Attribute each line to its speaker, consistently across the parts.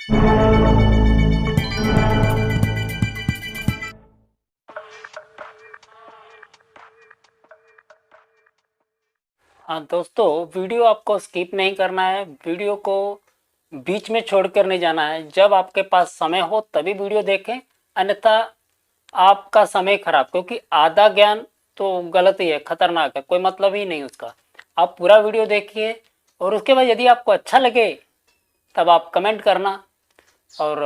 Speaker 1: हाँ दोस्तों, वीडियो आपको स्किप नहीं करना है, वीडियो को बीच में छोड़कर नहीं जाना है। जब आपके पास समय हो तभी वीडियो देखें, अन्यथा आपका समय खराब, क्योंकि आधा ज्ञान तो गलत ही है, खतरनाक है, कोई मतलब ही नहीं उसका। आप पूरा वीडियो देखिए और उसके बाद यदि आपको अच्छा लगे तब आप कमेंट करना, और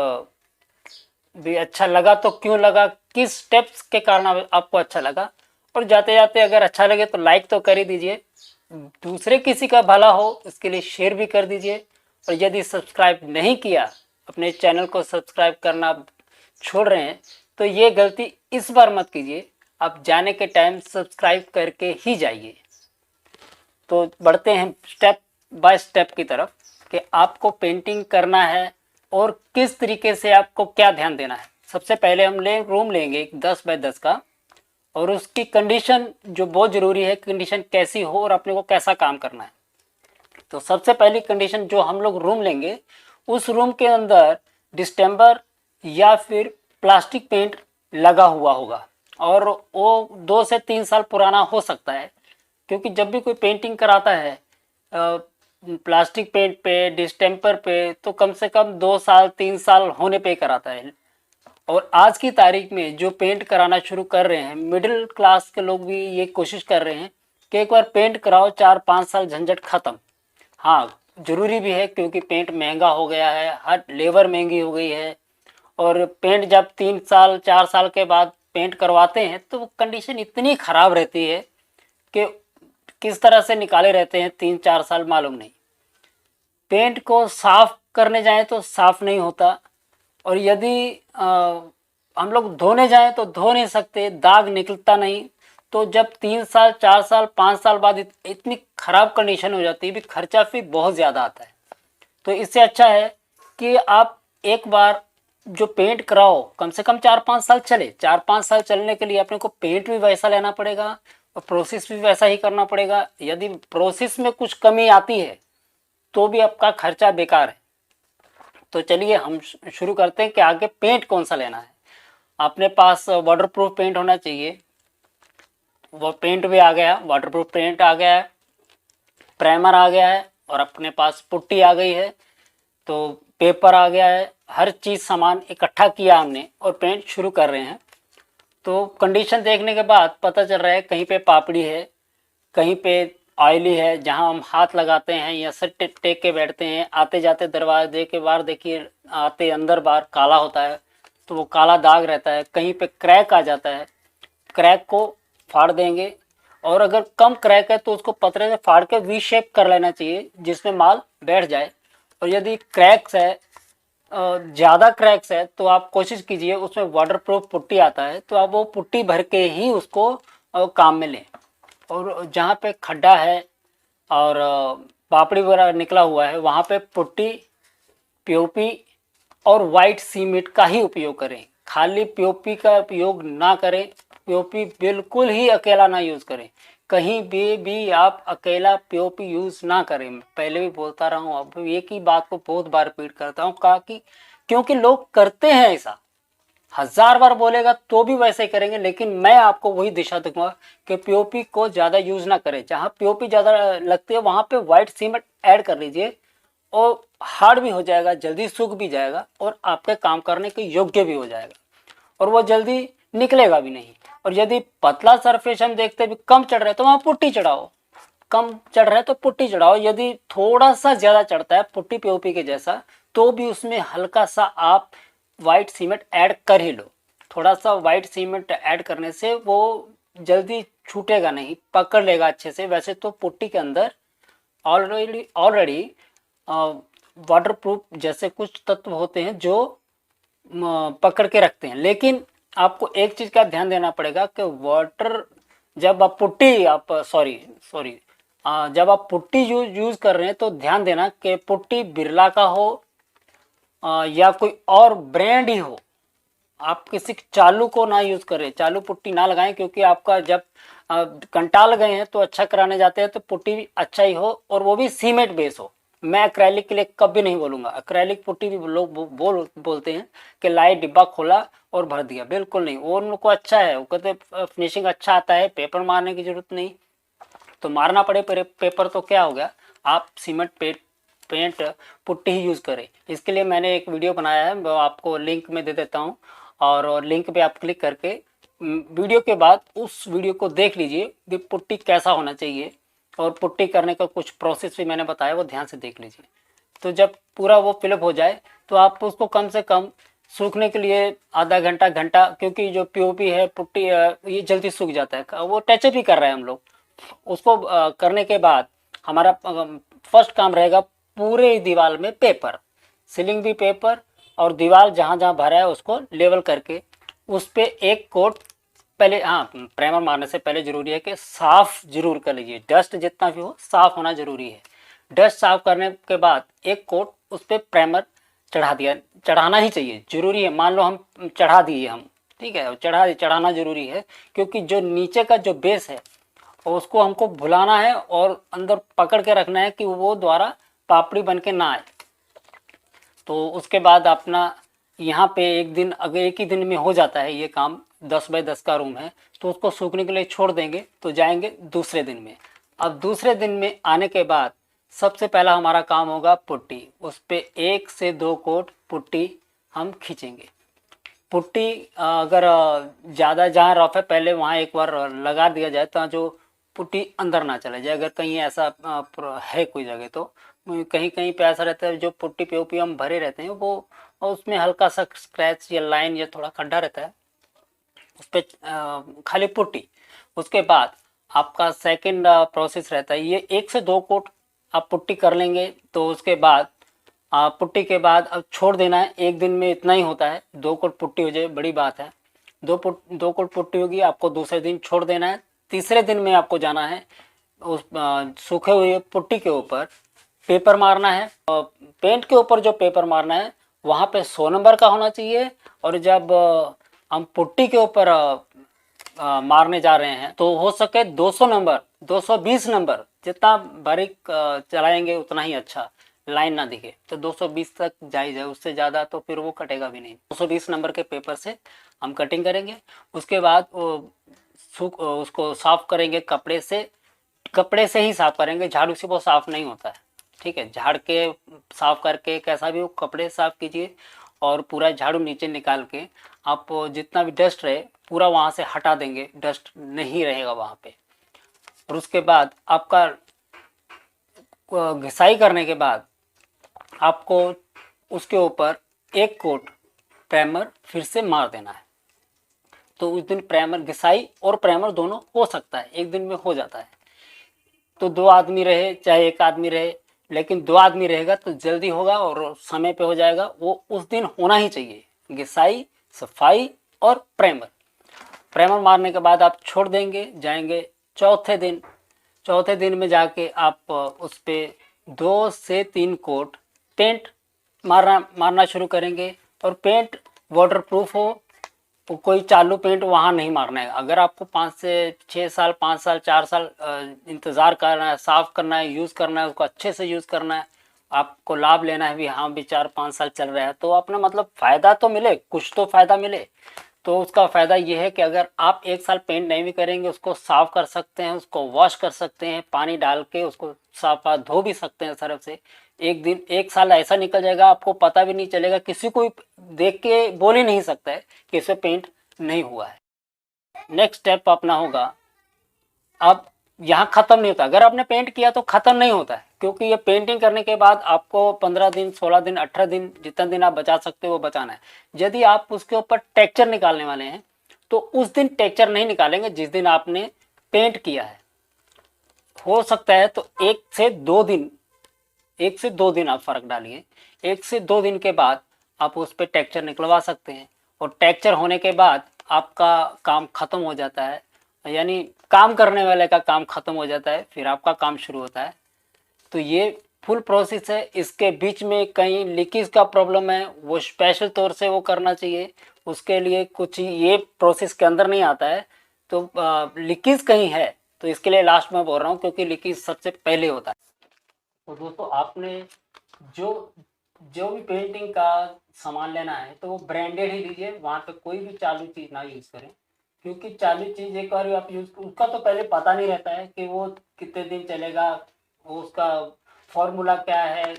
Speaker 1: भी अच्छा लगा तो क्यों लगा, किस स्टेप्स के कारण आपको अच्छा लगा। और जाते जाते अगर अच्छा लगे तो लाइक तो कर ही दीजिए, दूसरे किसी का भला हो इसके लिए शेयर भी कर दीजिए। और यदि सब्सक्राइब नहीं किया, अपने चैनल को सब्सक्राइब करना छोड़ रहे हैं, तो ये गलती इस बार मत कीजिए, आप जाने के टाइम सब्सक्राइब करके ही जाइए। तो बढ़ते हैं स्टेप बाय स्टेप की तरफ कि आपको पेंटिंग करना है और किस तरीके से आपको क्या ध्यान देना है। सबसे पहले हम रूम लेंगे 10 बाय 10 का, और उसकी कंडीशन जो बहुत ज़रूरी है, कंडीशन कैसी हो और अपने को कैसा काम करना है। तो सबसे पहली कंडीशन, जो हम लोग रूम लेंगे उस रूम के अंदर डिस्टेंबर या फिर प्लास्टिक पेंट लगा हुआ होगा, और वो 2 से 3 साल पुराना हो सकता है, क्योंकि जब भी कोई पेंटिंग कराता है प्लास्टिक पेंट पे, डिस्टेंपर पे, तो कम से कम 2 साल 3 साल होने पे कराता है। और आज की तारीख में जो पेंट कराना शुरू कर रहे हैं, मिडिल क्लास के लोग भी ये कोशिश कर रहे हैं कि एक बार पेंट कराओ, 4-5 साल झंझट खत्म। हाँ, जरूरी भी है, क्योंकि पेंट महंगा हो गया है, हर लेबर महंगी हो गई है। और पेंट जब 3 साल 4 साल के बाद पेंट करवाते हैं तो वो कंडीशन इतनी ख़राब रहती है कि किस तरह से निकाले रहते हैं 3-4 साल मालूम नहीं। पेंट को साफ करने जाएं तो साफ नहीं होता, और यदि हम लोग धोने जाएं तो धो नहीं सकते, दाग निकलता नहीं। तो जब 3 साल 4 साल 5 साल बाद इतनी ख़राब कंडीशन हो जाती है, भी खर्चा फिर बहुत ज़्यादा आता है। तो इससे अच्छा है कि आप एक बार जो पेंट कराओ, कम से कम 4-5 साल चले। 4-5 साल चलने के लिए अपने को पेंट भी वैसा लेना पड़ेगा और प्रोसेस भी वैसा ही करना पड़ेगा। यदि प्रोसेस में कुछ कमी आती है तो भी आपका खर्चा बेकार है। तो चलिए हम शुरू करते हैं कि आगे पेंट कौन सा लेना है। अपने पास वाटरप्रूफ पेंट होना चाहिए। वो पेंट भी आ गया, वाटरप्रूफ पेंट आ गया है, प्राइमर आ गया है, और अपने पास पुट्टी आ गई है, तो पेपर आ गया है। हर चीज़ सामान इकट्ठा किया हमने और पेंट शुरू कर रहे हैं। तो कंडीशन देखने के बाद पता चल रहा है कहीं पे पापड़ी है, कहीं पे ऑयली है, जहां हम हाथ लगाते हैं या सर टेक के बैठते हैं, आते जाते दरवाजे के बाहर देखिए, आते अंदर बाहर काला होता है, तो वो काला दाग रहता है। कहीं पे क्रैक आ जाता है, क्रैक को फाड़ देंगे, और अगर कम क्रैक है तो उसको पतरे से फाड़ के वी शेप कर लेना चाहिए जिसमें माल बैठ जाए। और यदि क्रैक्स है, ज़्यादा क्रैक्स है, तो आप कोशिश कीजिए, उसमें वाटरप्रूफ पुट्टी आता है, तो आप वो पुट्टी भर के ही उसको काम में लें। और जहाँ पे खड्डा है और पापड़ी वगैरह निकला हुआ है, वहाँ पे पुट्टी, पीओपी और वाइट सीमेंट का ही उपयोग करें। खाली पीओपी का उपयोग ना करें, पीओपी बिल्कुल ही अकेला ना यूज़ करें। कहीं भी आप अकेला पीओपी यूज़ ना करें। पहले भी बोलता रहा हूँ, अब एक ही बात को बहुत बार रिपीट करता हूँ, कहा कि क्योंकि लोग करते हैं ऐसा, 1000 बार बोलेगा तो भी वैसे ही करेंगे। लेकिन मैं आपको वही दिशा दूंगा कि पीओपी को ज़्यादा यूज़ ना करें। जहाँ पीओपी ज़्यादा लगती है वहाँ पे वाइट सीमेंट ऐड कर लीजिए, और हार्ड भी हो जाएगा, जल्दी सूख भी जाएगा, और आपके काम करने के योग्य भी हो जाएगा, और वो जल्दी निकलेगा भी नहीं। और यदि पतला सरफेस हम देखते भी कम चढ़ रहा है तो वहाँ पुट्टी चढ़ाओ, कम चढ़ रहा है तो पुट्टी चढ़ाओ। यदि थोड़ा सा ज़्यादा चढ़ता है पुट्टी पीओपी के जैसा, तो भी उसमें हल्का सा आप वाइट सीमेंट ऐड कर ही लो। थोड़ा सा वाइट सीमेंट ऐड करने से वो जल्दी छूटेगा नहीं, पकड़ लेगा अच्छे से। वैसे तो पुट्टी के अंदर ऑलरेडी वाटरप्रूफ जैसे कुछ तत्व होते हैं जो पकड़ के रखते हैं। लेकिन आपको एक चीज़ का ध्यान देना पड़ेगा कि वाटर, जब आप पुट्टी आप सॉरी सॉरी जब आप पुट्टी यूज़ कर रहे हैं तो ध्यान देना कि पुट्टी बिरला का हो या कोई और ब्रांड ही हो। आप किसी चालू को ना यूज़ करें, चालू पुट्टी ना लगाएं, क्योंकि आपका जब कंटाल गए हैं तो अच्छा कराने जाते हैं तो पुट्टी भी अच्छा ही हो, और वो भी सीमेंट बेस हो, मैं एक्रेलिक के लिए कभी नहीं बोलूँगा। एक्रेलिक पुट्टी भी लोग बोलते हैं कि लाई डिब्बा खोला और भर दिया, बिल्कुल नहीं। वो उनको अच्छा है, वो कहते फिनिशिंग अच्छा आता है, पेपर मारने की जरूरत नहीं। तो मारना पड़े पेपर तो क्या हो गया, आप सीमेंट पेंट पुट्टी ही यूज़ करें। इसके लिए मैंने एक वीडियो बनाया है, वो आपको लिंक में दे देता हूँ, और लिंक पे आप क्लिक करके वीडियो के बाद उस वीडियो को देख लीजिए कि पुट्टी कैसा होना चाहिए, और पुट्टी करने का कुछ प्रोसेस भी मैंने बताया, वो ध्यान से देख लीजिए। तो जब पूरा वो फिलअप हो जाए तो आप उसको कम से कम सूखने के लिए आधा घंटा घंटा, क्योंकि जो पीओपी है पुट्टी ये जल्दी सूख जाता है, वो टचअप ही कर रहे हैं हम लोग। उसको करने के बाद हमारा फर्स्ट काम रहेगा पूरे दीवार में पेपर, सीलिंग भी पेपर, और दीवार जहाँ जहाँ भरा है उसको लेवल करके उस पर एक कोट पहले, हाँ प्राइमर मारने से पहले जरूरी है कि साफ जरूर कर लीजिए, डस्ट जितना भी हो साफ होना जरूरी है। डस्ट साफ करने के बाद एक कोट उस पर प्राइमर चढ़ाना ही चाहिए, जरूरी है। मान लो हम चढ़ा दिए हम, ठीक है, चढ़ाना जरूरी है, क्योंकि जो नीचे का जो बेस है उसको हमको भुलाना है और अंदर पकड़ के रखना है कि वो द्वारा पापड़ी बन के ना आए। तो उसके बाद अपना यहाँ पे एक दिन, अगर एक ही दिन में हो जाता है ये काम, 10 बाय 10 का रूम है, तो उसको सूखने के लिए छोड़ देंगे, तो जाएंगे दूसरे दिन में। अब दूसरे दिन में आने के बाद सबसे पहला हमारा काम होगा पुट्टी, उस पर 1 से 2 कोट पुट्टी हम खींचेंगे। पुट्टी अगर ज़्यादा जहाँ रफ है पहले वहाँ एक बार लगा दिया जाए, तो जो पुट्टी अंदर ना चले जाए। अगर कहीं ऐसा है कोई जगह, तो कहीं कहीं पे ऐसा रहता है जो पुट्टी पीओपी हम भरे रहते हैं वो, उसमें हल्का सा स्क्रैच या लाइन या थोड़ा खड्डा रहता है, उस पर खाली पुट्टी। उसके बाद आपका सेकंड प्रोसेस रहता है, ये 1 से 2 कोट आप पुट्टी कर लेंगे, तो उसके बाद पुट्टी के बाद अब छोड़ देना है। एक दिन में इतना ही होता है, 2 कोट पुट्टी हो जाए बड़ी बात है। 2 कोट पुट्टी होगी, आपको दूसरे दिन छोड़ देना है। तीसरे दिन में आपको जाना है उस सूखे हुए पुट्टी के ऊपर पेपर मारना है। पेंट के ऊपर जो पेपर मारना है वहाँ पे 100 नंबर का होना चाहिए, और जब हम पुट्टी के ऊपर मारने जा रहे हैं तो हो सके 200 नंबर, 220 नंबर, जितना बारीक चलाएंगे उतना ही अच्छा, लाइन ना दिखे। तो 220 तक जायज़ है, उससे ज़्यादा तो फिर वो कटेगा भी नहीं। 220 नंबर के पेपर से हम कटिंग करेंगे। उसके बाद उसको साफ करेंगे कपड़े से ही साफ करेंगे, झाड़ू से वो साफ नहीं होता है, ठीक है। झाड़ के साफ करके कैसा भी हो कपड़े साफ कीजिए, और पूरा झाड़ू नीचे निकाल के आप जितना भी डस्ट रहे पूरा वहाँ से हटा देंगे, डस्ट नहीं रहेगा वहाँ पे। और उसके बाद आपका घिसाई करने के बाद आपको उसके ऊपर 1 कोट प्राइमर फिर से मार देना है। तो उस दिन प्राइमर, घिसाई और प्राइमर दोनों हो सकता है, एक दिन में हो जाता है। तो 2 आदमी रहे चाहे 1 आदमी रहे, लेकिन 2 आदमी रहेगा तो जल्दी होगा और समय पे हो जाएगा। वो उस दिन होना ही चाहिए, घिसाई, सफाई और प्राइमर मारने के बाद आप छोड़ देंगे, जाएंगे चौथे दिन में जाके आप उस पर 2 से 3 कोट पेंट मारना शुरू करेंगे। और पेंट वाटरप्रूफ हो, तो कोई चालू पेंट वहाँ नहीं मारना है। अगर आपको 5 से 6 साल, 5 साल, 4 साल इंतज़ार करना है, साफ़ करना है, यूज़ करना है, उसको अच्छे से यूज़ करना है, आपको लाभ लेना है भी, हाँ भी 4-5 साल चल रहा है, तो अपना मतलब फ़ायदा तो मिले, कुछ तो फ़ायदा मिले। तो उसका फ़ायदा ये है कि अगर आप 1 साल पेंट नहीं भी करेंगे, उसको साफ़ कर सकते हैं, उसको वॉश कर सकते हैं, पानी डाल के उसको साफ धो भी सकते हैं सर्फ से। एक दिन 1 साल ऐसा निकल जाएगा, आपको पता भी नहीं चलेगा, किसी को देख के बोल ही नहीं सकता है कि इसमें पेंट नहीं हुआ है। नेक्स्ट स्टेप अपना होगा, अब यहाँ ख़त्म नहीं होता, अगर आपने पेंट किया तो ख़त्म नहीं होता है, क्योंकि ये पेंटिंग करने के बाद आपको 15 दिन, 16 दिन, 18 दिन, जितना दिन आप बचा सकते हो वो बचाना है। यदि आप उसके ऊपर टेक्सचर निकालने वाले हैं तो उस दिन टेक्सचर नहीं निकालेंगे जिस दिन आपने पेंट किया है। हो सकता है तो 1 से 2 दिन आप फ़र्क डालिए। 1 से 2 दिन के बाद आप उस पर टेक्सचर निकलवा सकते हैं, और टेक्सचर होने के बाद आपका काम ख़त्म हो जाता है, यानी काम करने वाले का काम ख़त्म हो जाता है, फिर आपका काम शुरू होता है। तो ये फुल प्रोसेस है। इसके बीच में कहीं लीकेज का प्रॉब्लम है, वो स्पेशल तौर से वो करना चाहिए, उसके लिए कुछ ये प्रोसेस के अंदर नहीं आता है। तो लीकेज कहीं है तो इसके लिए लास्ट में बोल रहा हूँ, क्योंकि लीकेज सबसे पहले होता है। तो दोस्तों आपने जो जो भी पेंटिंग का सामान लेना है तो वो ब्रांडेड ही लीजिए, वहाँ पे कोई भी चालू चीज़ ना यूज़ करें, क्योंकि चालू चीज़ एक बार आप यूज़, उसका तो पहले पता नहीं रहता है कि वो कितने दिन चलेगा, वो उसका फॉर्मूला क्या है।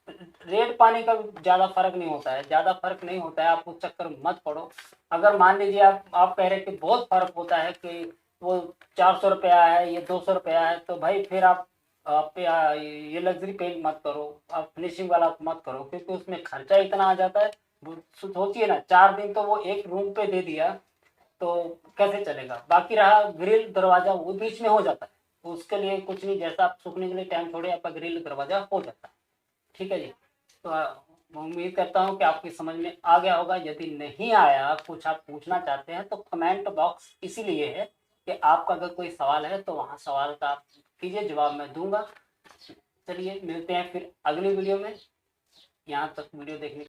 Speaker 1: रेट पानी का ज़्यादा फर्क नहीं होता है, ज़्यादा फर्क नहीं होता है, आप उस चक्कर में मत पड़ो। अगर मान लीजिए आप कह रहे कि बहुत फर्क होता है कि वो 400 रुपया है, ये 200 रुपया है, तो भाई फिर आप ये लग्जरी पेंट मत करो, आप फिनिशिंग वाला मत करो, क्योंकि उसमें खर्चा इतना आ जाता है। सोचिए ना, 4 दिन तो वो एक रूम पे दे दिया तो कैसे चलेगा। बाकी रहा ग्रिल दरवाजा, वो बीच में हो जाता है, उसके लिए कुछ नहीं, जैसा आप सूखने के लिए टाइम छोड़े आपका ग्रिल दरवाजा हो जाता है। ठीक है जी। तो मैं उम्मीद करता हूँ कि आपकी समझ में आ गया होगा। यदि नहीं आया, कुछ आप पूछना चाहते हैं तो कमेंट बॉक्स इसीलिए है कि आपका अगर कोई सवाल है तो वहाँ सवाल का आप कीजिए, जवाब मैं दूंगा। चलिए मिलते हैं फिर अगली वीडियो में। यहाँ तक वीडियो देखने